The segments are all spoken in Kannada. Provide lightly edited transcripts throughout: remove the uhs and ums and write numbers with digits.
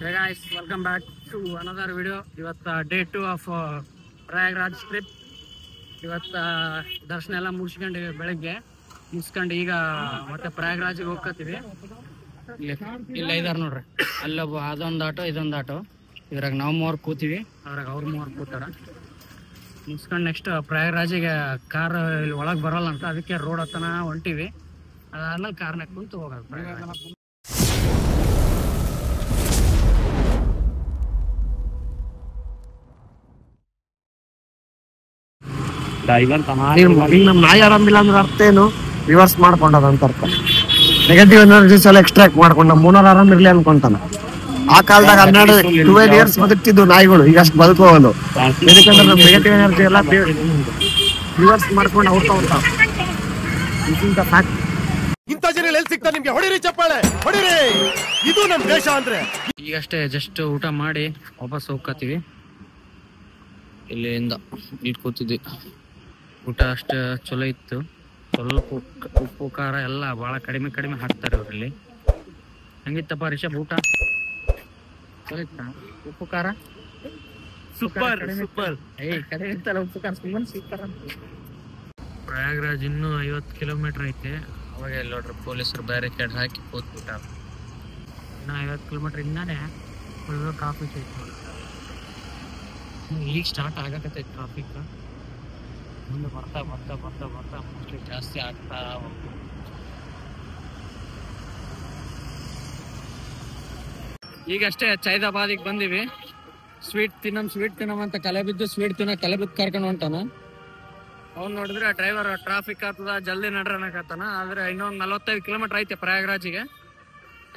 Hey guys, welcome back to another video. ಇವತ್ತು ಡೇ 2 ಆಫ್ ಪ್ರಯಾಗ್ರಾಜ್ ಟ್ರಿಪ್. ಇವತ್ತು ದರ್ಶನ ಎಲ್ಲ ಮುಗಿಸ್ಕೊಂಡು ಬೆಳಗ್ಗೆ ಮುಗಿಸ್ಕೊಂಡು ಈಗ ಮತ್ತೆ ಪ್ರಯಾಗ್ರಾಜಿಗೆ ಹೋಗ್ಕತ್ತೀವಿ. ಇಲ್ಲ ಇದಾರೆ ನೋಡ್ರಿ, ಅಲ್ಲೊಬ್ಬ ಅದೊಂದು ಆಟೋ ಇದೊಂದು ಆಟೋ, ಇದ್ರಾಗ ನಾವು ಮೂವರು ಕೂತೀವಿ, ಅದ್ರಾಗ ಅವ್ರು ಮೂವರು ಕೂತಾರ. ಮುಗಿಸ್ಕೊಂಡು ನೆಕ್ಸ್ಟ್ ಪ್ರಯಾಗ್ರಾಜಿಗೆ ಕಾರ್ ಇಲ್ಲಿ ಒಳಗೆ ಬರಲ್ಲ ಅಂತ, ಅದಕ್ಕೆ ರೋಡ್ ಹತ್ತನ ಹೊಂಟಿವಿ. ಅದಾದ್ಮೇಲೆ ಕಾರ್ನಾಗ ಕುಂತು ಹೋಗೋದು. ನಮ್ ನಾಯಿ ಆರಾಮಿಲ್ಲ ಅಂದ್ರೆ ಅರ್ಥ ಏನು? ರಿವರ್ಸ್ ಮಾಡ್ಕೊಂಡದ ಅಂತ ಅರ್ಥ. ನೆಗೆಟಿವ್ ಎನರ್ಜೀಸ್ ಎಲ್ಲ ಎಕ್ಸ್ಟ್ರಾಕ್ಟ್ ಮಾಡ್ಕೊಂಡು ನಮ್ಮ ಓನರ್ ಆರಾಮಿರ್ಲಿ ಅನ್ಕೊಂತಾನ. ಆ ಕಾಲದಾಗ 12 ಇಯರ್ಸ್ ಬದುಕ್ತಿದ್ದು ನಾಯಿಗಳು, ಈಗ ಅಷ್ಟು ಬದುಕೋವಲ್ಲ. ಯಾಕಂದ್ರೆ ನಮ್ ನೆಗೆಟಿವ್ ಎನರ್ಜಿ ಎಲ್ಲ ರಿವರ್ಸ್ ಮಾಡ್ಕೊಂಡು ಹೋಗ್ತಾ ಹೋಗ್ತಾವ. ಇಂಥ ಜನ ಎಲ್ಲಿ ಸಿಗ್ತಾ ನಿಮ್ಗೆ? ಹೊಡಿರಿ ಚಪ್ಪಾಳೆ, ಹೊಡಿರಿ. ಇದು ನಮ್ ದೇಶ ಅಂದ್ರೆ. ಈಗಷ್ಟೇ ಜಸ್ಟ್ ಊಟ ಮಾಡಿ ವಾಪಸ್ ಹೋಗ್ಕತ್ತೀವಿ. ಇಲ್ಲಿಂದ ಇಲ್ಲಿ ಕೂತಿದ್ವಿ. ಊಟ ಅಷ್ಟು ಚಲೋ ಇತ್ತು. ಸ್ವಲ್ಪ ಉಪ್ಪು ಖಾರ ಎಲ್ಲ ಭಾಳ ಕಡಿಮೆ ಹಾಕ್ತಾರೆ ಇವರಲ್ಲಿ. ಹಂಗಿತ್ತಪ್ಪ ರಿಷಬ್ ಊಟ? ಚಲೋ ಇತ್ತ? ಉಪ್ಪು ಖಾರ ಸೂಪರ್ ಸೂಪರ್. ಕಡಿಮೆ ಇತ್ತಲ್ಲ ಉಪ್ಪು ಖಾರ, ಸುಮ್ಮನೆ ಸೂಪರ್ ಅಂತ. ಪ್ರಯಾಗ್ರಾಜ್ ಇನ್ನೂ 50 ಕಿಲೋಮೀಟರ್ ಐತೆ. ಅವಾಗ ಇಲ್ಲಿ ನೋಡ್ರಿ ಪೊಲೀಸರು ಬ್ಯಾರಿಕೇಡ್ ಹಾಕಿ ಕೂತ್ಬಿಟ್ಟ. ಇನ್ನು 50 ಕಿಲೋಮೀಟರ್ ಇಂದಾನೆ ಫುಲ್ ಟ್ರಾಫಿಕ್ ಐತೆ ನೋಡಿ. ಈಗ ಸ್ಟಾರ್ಟ್ ಆಗಕತ್ತೈತಿ ಟ್ರಾಫಿಕ್. ಮುಂದೆ ಬರ್ತಾ ಮೋಸ್ಟ್ಲಿ ಜಾಸ್ತಿ ಆಗ್ತಾ ಹೋಗ್ತದೆ. ಈಗಷ್ಟೇ ಚೈದಾಬಾದಿಗೆ ಬಂದಿವಿ. ಸ್ವೀಟ್ ತಿನ್ನಮ್ ಅಂತ ಕಲೆ ಬಿದ್ದು ಕರ್ಕೊಂಡು ಹೊಂಟಾನ. ಅವ್ನು ನೋಡಿದ್ರೆ ಡ್ರೈವರ್ ಟ್ರಾಫಿಕ್ ಆಗ್ತದ ಜಲ್ದಿ ನಡ್ರನಕತ್ತಾನ. ಆದ್ರೆ ಇನ್ನೊಂದು 45 ಕಿಲೋಮೀಟರ್ ಐತೆ ಪ್ರಯಾಗ್ರಾಜಿಗೆ.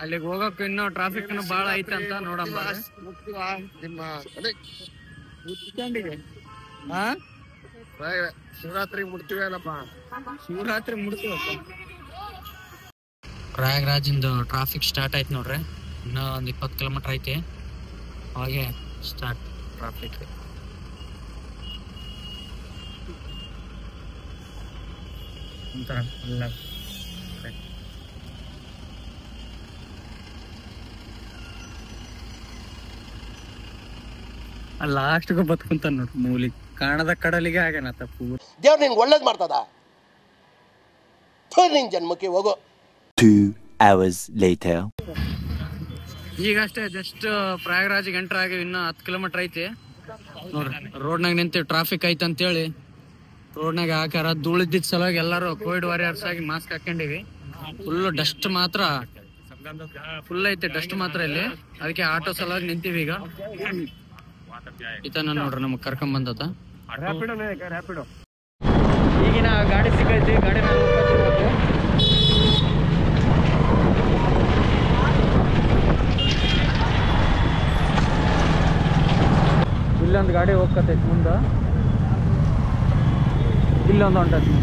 ಅಲ್ಲಿಗೆ ಹೋಗಕ್ಕೆ ಇನ್ನೂ ಟ್ರಾಫಿಕ್ ಭಾಳ ಐತೆ ಅಂತ ನೋಡಮ್ಮ. ಶಿವರಾತ್ರಿ ಮುಡ್ತೀವಲ್ಲಪ್ಪ. ಶಿವರಾತ್ರಿ ಮುಡ್ತೀವಪ್ಪ. ಪ್ರಯಾಗ್ರಾಜಿಂದು ಟ್ರಾಫಿಕ್ ಸ್ಟಾರ್ಟ್ ಆಯ್ತು ನೋಡ್ರಿ. ಇನ್ನೂ ಒಂದು 20 ಕಿಲೋಮೀಟರ್ ಐತಿ, ಅವಾಗೆ ಸ್ಟಾರ್ಟ್ ಟ್ರಾಫಿಕ್. ಒಂಥರ ಎಲ್ಲ ಲಾಸ್ಟ್ಗೂ ಬತ್ಕೊಂತ ನೋಡ್ರಿ. ಮೂಲಿ ಕಾಣದ ಕಡಲಿಗೆ ಆಗ್ಯಾನತ್ತ ಪೂರ. ದೇವ್ರು ನಿನ್ಗೆ ಒಳ್ಳೇದ್ ಮಾಡ್ತದ. ನಿನ್ ಜನ್ಮಕ್ಕೆ ಹೋಗೋ. 2 hours later. ಈಗಷ್ಟೇ ಜಸ್ಟ್ ಪ್ರಯಾಗ್ರಾಜಿಗೆ ಎಂಟರ್ ಆಗಿವಿ. ಇನ್ನು 10 ಕಿಲೋಮೀಟರ್ ಐತಿ ನೋಡ್ರಿ. ರೋಡ್ನಾಗ ನಿಂತೀವಿ, ಟ್ರಾಫಿಕ್ ಐತೆ ಅಂತೇಳಿ ರೋಡ್ನಾಗ ಹಾಕ್ಯಾರ. ಧೂಳಿದ್ದಿದ್ ಸಲುವಾಗಿ ಎಲ್ಲರೂ ಕೋವಿಡ್ ವಾರಿಯರ್ಸ್ ಆಗಿ ಮಾಸ್ಕ್ ಹಾಕೊಂಡಿವಿ. ಫುಲ್ ಡಸ್ಟ್ ಮಾತ್ರ ಫುಲ್ ಐತೆ, ಡಸ್ಟ್ ಮಾತ್ರ ಇಲ್ಲಿ. ಅದಕ್ಕೆ ಆಟೋ ಸಲುವಾಗಿ ನಿಂತೀವಿ. ಈಗ ಈತನ ನೋಡ್ರಿ ನಮಗ್ ಕರ್ಕೊಂಡ್ ಬಂದತ. ಈಗಿನ ಗಾಡಿ ಸಿಕ್ಕೈತಿ, ಗಾಡಿ ಮೇಲೆ ಇಲ್ಲೊಂದು ಗಾಡಿ ಹೋಗ್ಕತೈತಿ ಮುಂದ, ಇಲ್ಲೊಂದು ಹೊಂಟೈತಿ.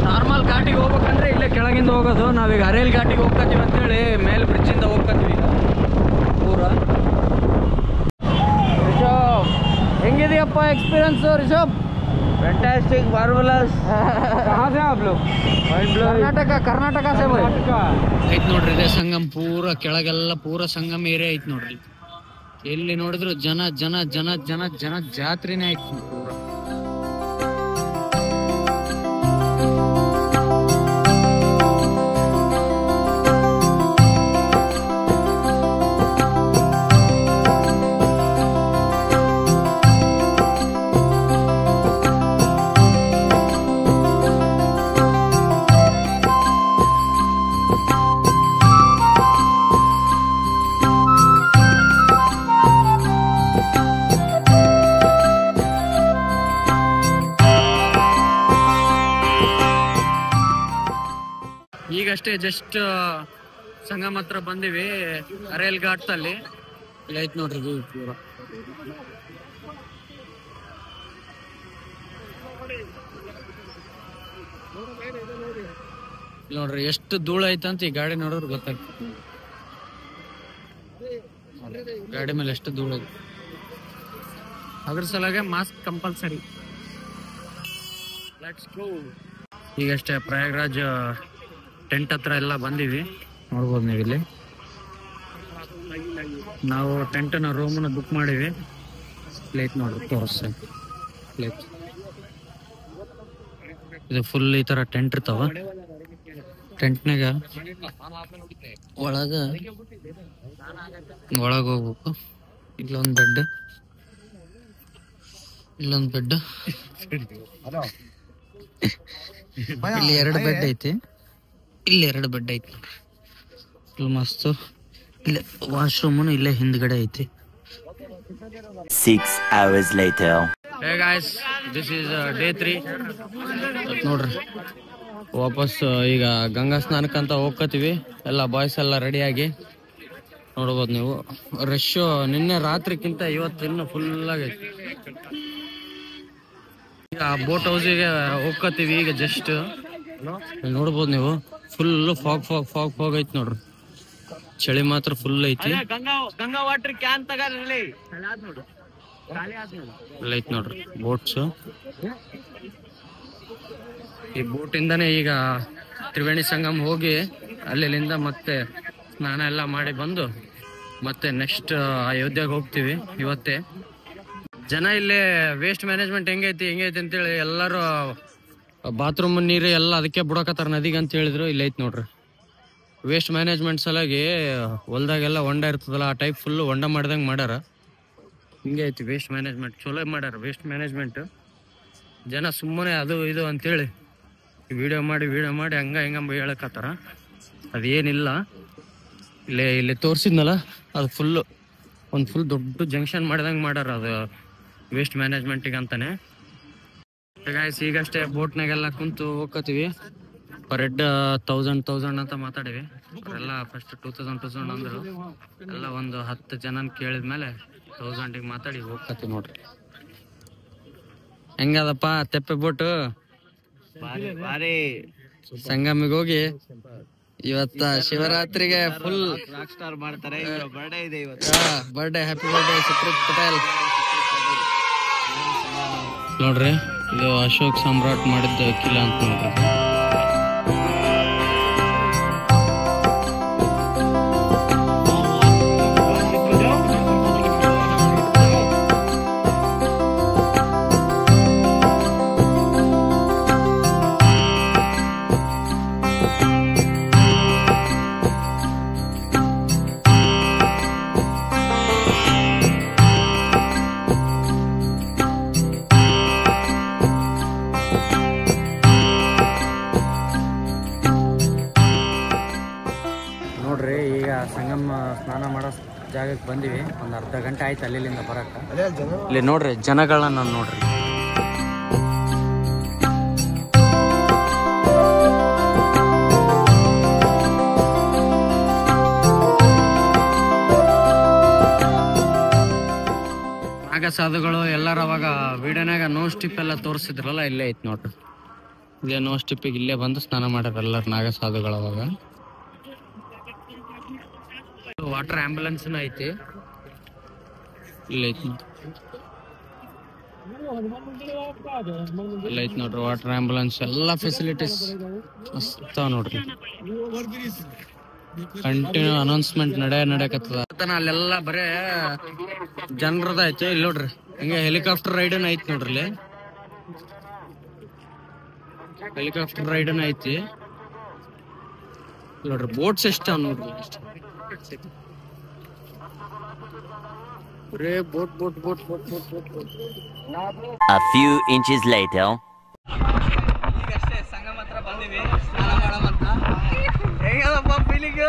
ನಾರ್ಮಲ್ ಘಾಟಿಗೆ ಹೋಗ್ಬೇಕಂದ್ರೆ ಇಲ್ಲೇ ಕೆಳಗಿಂದ ಹೋಗೋದು. ನಾವೀಗ ಅರೇಲ್ ಘಾಟಿಗೆ ಹೋಗ್ಕತ್ತೀವಿ ಅಂತೇಳಿ ಮೇಲೆ ಬ್ರಿಡ್ಜಿಂದ ಹೋಗ್ಕತ್ತೀವಿ ಈಗ ಪೂರ. ರಿಷಬ್ ಹೆಂಗಿದೆಯಪ್ಪ experience? Rishab fantastic, marvellous. Karnataka ಐತ್ ನೋಡ್ರಿ. ಇದೇ ಸಂಗಮ್ ಪೂರ ಕೆಳಗೆಲ್ಲ ಪೂರ ಸಂಗಮ್ ಏರಿಯಾ ಐತ್ ನೋಡ್ರಿ. ಎಲ್ಲಿ ನೋಡಿದ್ರು ಜನ ಜಾತ್ರೆನೇ ಐತಿ ಪೂರ. ಈಗಷ್ಟೇ ಜಸ್ಟ್ ಸಂಗಮ್ ಹತ್ರ ಬಂದಿವಿ. ಅರೇಲ್ ಘಾಟ್ದಲ್ಲಿ ಇಲ್ಲಿ ಐತ್ ನೋಡ್ರಿ ಪೂರ. ನೋಡ್ರಿ ಎಷ್ಟು ಧೂಳ ಐತಂತ ಈ ಗಾಡಿ ನೋಡೋರು ಗೊತ್ತಾಗ್ತದೆ. ಗಾಡಿ ಮೇಲೆ ಎಷ್ಟು ಧೂಳ ಐತಿ, ಅದ್ರ ಸಲುವಾಗಿ ಮಾಸ್ಕ್ ಕಂಪಲ್ಸರಿ. ಈಗಷ್ಟೇ ಪ್ರಯಾಗ್ರಾಜ್ ಟೆಂಟ್ ಹತ್ರ ಎಲ್ಲ ಬಂದೀವಿ, ನೋಡ್ಬೋದು ನೀವು ಇಲ್ಲಿ. ನಾವು ಟೆಂಟ್ನ ರೂಮ್ನ ಬುಕ್ ಮಾಡೀವಿ. ಪ್ಲೇಟ್ ನೋಡ್ರಿ ತೋರಿಸ್ತೇನೆ. ಪ್ಲೇಟ್ ಇದು ಫುಲ್ ಈ ತರ ಟೆಂಟ್ ಇರ್ತಾವ. ಟೆಂಟ್ನಾಗ ಒಳಗ ಹೋಗ್ಬೇಕು. ಇಲ್ಲೊಂದು ಬೆಡ್, ಇಲ್ಲೊಂದು ಬೆಡ್, ಇಲ್ಲಿ 2 ಬೆಡ್ ಐತಿ, ಇಲ್ಲಿ 2 ಬೆಡ್ ಐತಿ. ಫುಲ್ ಮಸ್ತು. ಇಲ್ಲಿ ವಾಶ್ರೂಮ್ ಇಲ್ಲೇ ಹಿಂದ್ಗಡೆ ಐತಿ. 6 hours later. Hey guys, this is day 3. ನೋಡ್ರಿ ವಾಪಸ್ ಈಗ ಗಂಗಾ ಸ್ನಾನಕ್ಕಂತ ಹೋಗ್ಕತೀವಿ. ಎಲ್ಲ ಬಾಯ್ಸ್ ಎಲ್ಲ ರೆಡಿಯಾಗಿ ನೋಡ್ಬೋದು ನೀವು. ರಶ್ ನಿನ್ನೆ ರಾತ್ರಿಕ್ಕಿಂತ ಇವತ್ತು ಇನ್ನೂ ಫುಲ್ ಆಗೈತಿ. ಈಗ ಬೋಟ್ ಹೌಸಿಗೆ ಹೋಗ್ಕತೀವಿ. ಈಗ ಜಸ್ಟ್ ನೋಡ್ಬೋದು ನೀವು, ಫುಲ್ ಫಾಗ್ ಐತಿ ನೋಡ್ರಿ. ಚಳಿ ಮಾತ್ರ ಫುಲ್ ಐತಿ. ಗಂಗಾ ವಾಟರ್ ಕ್ಯಾನ್ ತಗೊಳ್ಳಿ ಐತ್ ನೋಡ್ರಿ ಬೋಟ್ಸ್. ಈ ಬೋಟ್ ಇಂದಾನೆ ಈಗ ತ್ರಿವೇಣಿ ಸಂಗಮ್ ಹೋಗಿ ಅಲ್ಲಿಂದ ಮತ್ತೆ ಸ್ನಾನ ಎಲ್ಲ ಮಾಡಿ ಬಂದು ಮತ್ತೆ ನೆಕ್ಸ್ಟ್ ಅಯೋಧ್ಯೆಗೆ ಹೋಗ್ತೀವಿ ಇವತ್ತೇ. ಜನ ಇಲ್ಲೇ ವೇಸ್ಟ್ ಮ್ಯಾನೇಜ್ಮೆಂಟ್ ಹೆಂಗೈತಿ ಅಂತೇಳಿ ಎಲ್ಲರೂ ಬಾತ್ರೂಮ್ ನೀರು ಎಲ್ಲ ಅದಕ್ಕೆ ಬಿಡಕತ್ತಾರ ನದಿಗೆ ಅಂತ ಹೇಳಿದ್ರು. ಇಲ್ಲಿ ಐತಿ ನೋಡ್ರಿ ವೇಸ್ಟ್ ಮ್ಯಾನೇಜ್ಮೆಂಟ್ ಸಲಾಗಿ ಹೊಲ್ದಾಗೆಲ್ಲ ಹೊಂಡ ಇರ್ತದಲ್ಲ, ಆ ಟೈಪ್ ಫುಲ್ ಹೊಂಡ ಮಾಡ್ದಂಗೆ ಮಾಡ್ಯಾರ. ಹಿಂಗೆ ಐತಿ ವೇಸ್ಟ್ ಮ್ಯಾನೇಜ್ಮೆಂಟ್, ಚಲೋ ಮಾಡ್ಯಾರ ವೇಸ್ಟ್ ಮ್ಯಾನೇಜ್ಮೆಂಟ್. ಜನ ಸುಮ್ಮನೆ ಅದು ಇದು ಅಂತೇಳಿ ವಿಡಿಯೋ ಮಾಡಿ ಹಂಗ ಹೇಳಕತ್ತಾರ. ಅದೇನಿಲ್ಲ. ಇಲ್ಲಿ ತೋರಿಸಿದ್ನಲ್ಲ, ಅದು ಒಂದು ಫುಲ್ ದೊಡ್ಡ ಜಂಕ್ಷನ್ ಮಾಡ್ದಂಗೆ ಮಾಡ್ಯಾರ ಅದು ವೇಸ್ಟ್ ಮ್ಯಾನೇಜ್ಮೆಂಟಿಗೆ ಅಂತಾನೆ. ಗಾಯ್ಸ್ ಈಗಷ್ಟೇ ಬೋಟ್ನಾಗೆಲ್ಲ ಕುಂತು ಹೋಗ್ಕತೀವಿ. ಪರ್ ಹೆಡ್ 1000 ಅಂತ ಮಾತಾಡಿವಿ. ಎಲ್ಲ ಫಸ್ಟ್ 2000 ಅಂದ್ರು. ಎಲ್ಲ ಒಂದು 10 ಜನ ಕೇಳಿದ್ಮೇಲೆ 1000ಗೆ ಮಾತಾಡಿ ಹೋಗ್ಕತೀವಿ ನೋಡ್ರಿ. ಹೆಂಗದಪ್ಪ ತೆಪ್ಪೆ ಬೋಟು? ಸಂಗಮಿಗೆ ಹೋಗಿ ಇವತ್ತ ಶಿವರಾತ್ರಿಗೆ ಫುಲ್ ರಾಕ್ ಸ್ಟಾರ್ ಮಾಡ್ತಾರೆ. ಬರ್ಡೇ ಇದೆ ಇವತ್ತು. Birthday, happy birthday Supreeth Patel. ನೋಡ್ರಿ ಇದು ಅಶೋಕ್ ಸಾಮ್ರಾಟ್ ಮಾಡಿದ್ದ ಕಿಲ ಅಂತ ನೋಡ್ರಿ. ನೋಡ್ರಿ ಈಗ ಸಂಗಮ ಸ್ನಾನ ಮಾಡೋ ಜಾಗಕ್ಕೆ ಬಂದಿವಿ. ಒಂದು ಅರ್ಧ ಗಂಟೆ ಆಯ್ತು ಅಲ್ಲಿಂದ ಬರಕ್ಕೆ. ಇಲ್ಲಿ ನೋಡ್ರಿ ಜನಗಳನ್ನ ನೋಡ್ರಿ. ನಾಗ ಸಾಧುಗಳು ಎಲ್ಲಾರ ಅವಾಗ ವಿಡಿಯೋನಾಗ ನೋ ಸ್ಟಿಪ್ ಎಲ್ಲ ತೋರಿಸಿದ್ರಲ್ಲ, ಇಲ್ಲೇ ಐತಿ ನೋಡ್ರಿ. ಇಲ್ಲೇ ನೋ ಸ್ಟಿಪ್ಪಿಗೆ ಇಲ್ಲೇ ಬಂದು ಸ್ನಾನ ಮಾಡ್ಯಾರ ಎಲ್ಲಾರು ನಾಗ ಸಾಧುಗಳು. ಅವಾಗ ವಾಟರ್ ಆಂಬ್ಯುಲೆನ್ಸ್ ಐತಿ, ಇಲ್ಲೈತಿ ನೋಡ್ರಿ. ವಾಟರ್ ಆಂಬ್ಯುಲೆನ್ಸ್ ಎಲ್ಲ ಫೆಸಿಲಿಟೀಸ್ ಮಸ್ತ್ ನೋಡ್ರಿ. ಕಂಟಿನ್ಯೂ ಅನೌನ್ಸ್ಮೆಂಟ್ ನಡೆಯಕತ್ತದ. ಅಲ್ಲೆಲ್ಲ ಬರೇ ಜನರದ ಐತಿ. ಇಲ್ಲಿ ನೋಡ್ರಿ ಹಿಂಗೆ ಹೆಲಿಕಾಪ್ಟರ್ ರೈಡನ್ ಐತಿ ನೋಡ್ರಿ. ಇಲ್ಲಿ ಹೆಲಿಕಾಪ್ಟರ್ ರೈಡನ್ ಐತಿ ನೋಡ್ರಿ. ಬೋಟ್ಸ್ ಎಷ್ಟ ನೋಡ್ರಿ. Boat. A few inches later. ಈಗಷ್ಟೇ ಸಂಗಮ ಹತ್ರ ಬಂದಿವಿ ಸ್ನಾನ ಮಾಡಮಂತ. ಹೆಂಗದಪ್ಪ ಫೀಲಿಂಗ್?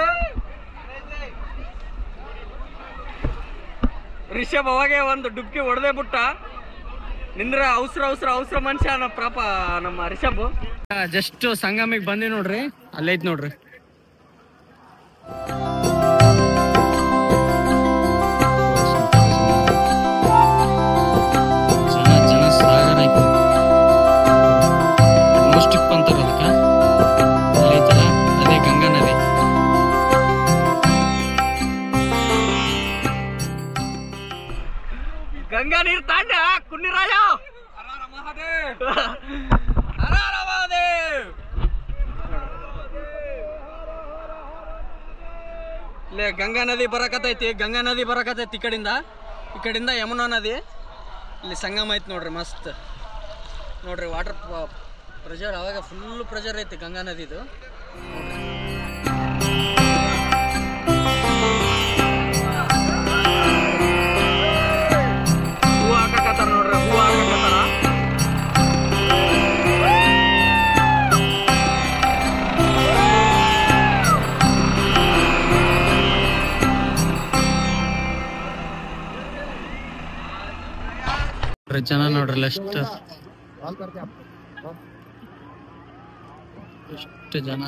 ರಿಷಬ್ ಅವಾಗೆ ಒಂದು ಡುಬ್ಕಿ ಹೊಡೆದೇ ಬಿಟ್ಟ. ನಿಂದ್ರ ಅವಸರ ಮನುಷ್ಯ ನಮ್ಮ ರಿಷಬ್. ಜಸ್ಟ್ ಸಂಗಮಿಗೆ ಬಂದಿ ನೋಡ್ರಿ, ಅಲ್ಲೈತ್ ನೋಡ್ರಿ. ಜನ ಸಾಗರ ಐತಿ. ಸ್ಟಿಪ್ ಅಂತಾರ ಅದಕ್ಕೆ. ಇಲ್ಲಿ ಗಂಗಾ ನದಿ ಬರಕತೈತಿ ಈ ಕಡೆಯಿಂದ ಯಮುನಾ ನದಿ ಇಲ್ಲಿ ಸಂಗಮ ಐತಿ ನೋಡ್ರಿ. ಮಸ್ತ್ ನೋಡ್ರಿ, ವಾಟರ್ ಪ್ರೆಷರ್ ಅವಾಗ ಫುಲ್ ಪ್ರೆಷರ್ ಐತಿ ಗಂಗಾ ನದಿದು. ಹೂ ಹಾಕಕತ್ತಾರ ನೋಡ್ರಿ, ಹೂ ಹಾಕಕತ್ತಾರ. ಜನ ನೋಡ್ರಲ್ಲ ಎಷ್ಟು ಜನ.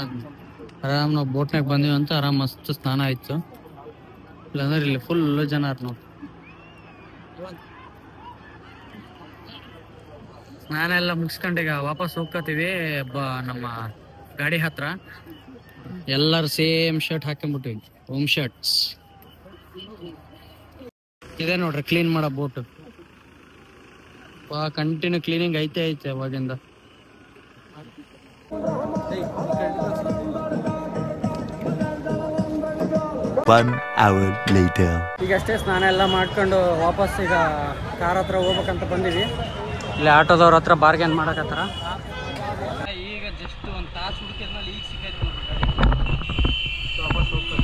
ಆರಾಮ್ ನಾವು ಬೋಟ್ನಾಗ ಬಂದಿವಿ ಅಂತ ಆರಾಮ್ ಮಸ್ತ್ ಸ್ನಾನ ಆಯ್ತು. ಇಲ್ಲಾಂದ್ರೆ ಇಲ್ಲಿ ಫುಲ್ ಜನ ನೋಡಿ. ಸ್ನಾನ ಎಲ್ಲ ಮುಗಿಸ್ಕೊಂಡು ಈಗ ವಾಪಸ್ ಹೋಗ್ಕತೀವಿ ನಮ್ಮ ಗಾಡಿ ಹತ್ರ. ಎಲ್ಲರೂ ಸೇಮ್ ಶರ್ಟ್ ಹಾಕೊಂಡ್ಬಿಟ್ಟಿವಿ, ಹೋಮ್ ಶರ್ಟ್ಸ್. ಇದೆ ನೋಡ್ರಿ ಕ್ಲೀನ್ ಮಾಡೋ ಬೋಟ್. ಕಂಟಿನ್ಯೂ ಕ್ಲೀನಿಂಗ್ ಐತೆ ಅವಾಗಿಂದ. ಈಗಷ್ಟೇ ಸ್ನಾನ ಎಲ್ಲ ಮಾಡ್ಕೊಂಡು ವಾಪಸ್ ಈಗ ಕಾರ್ ಹತ್ರ ಹೋಗ್ಬೇಕಂತ ಬಂದಿವಿ. ಇಲ್ಲಿ ಆಟೋದವ್ರ ಹತ್ರ ಬಾರ್ಗೇನ್ ಮಾಡಕತ್ತಾರ. ಈಗ ಜಸ್ಟ್ ಒಂದು ತಾಸು ಹುಡುಕಿದ್ಮೇಲೆ ಈಗ ಸಿಕ್ಕೈತಿ ವಾಪಸ್ ಹೋಗ್ತಾರೆ.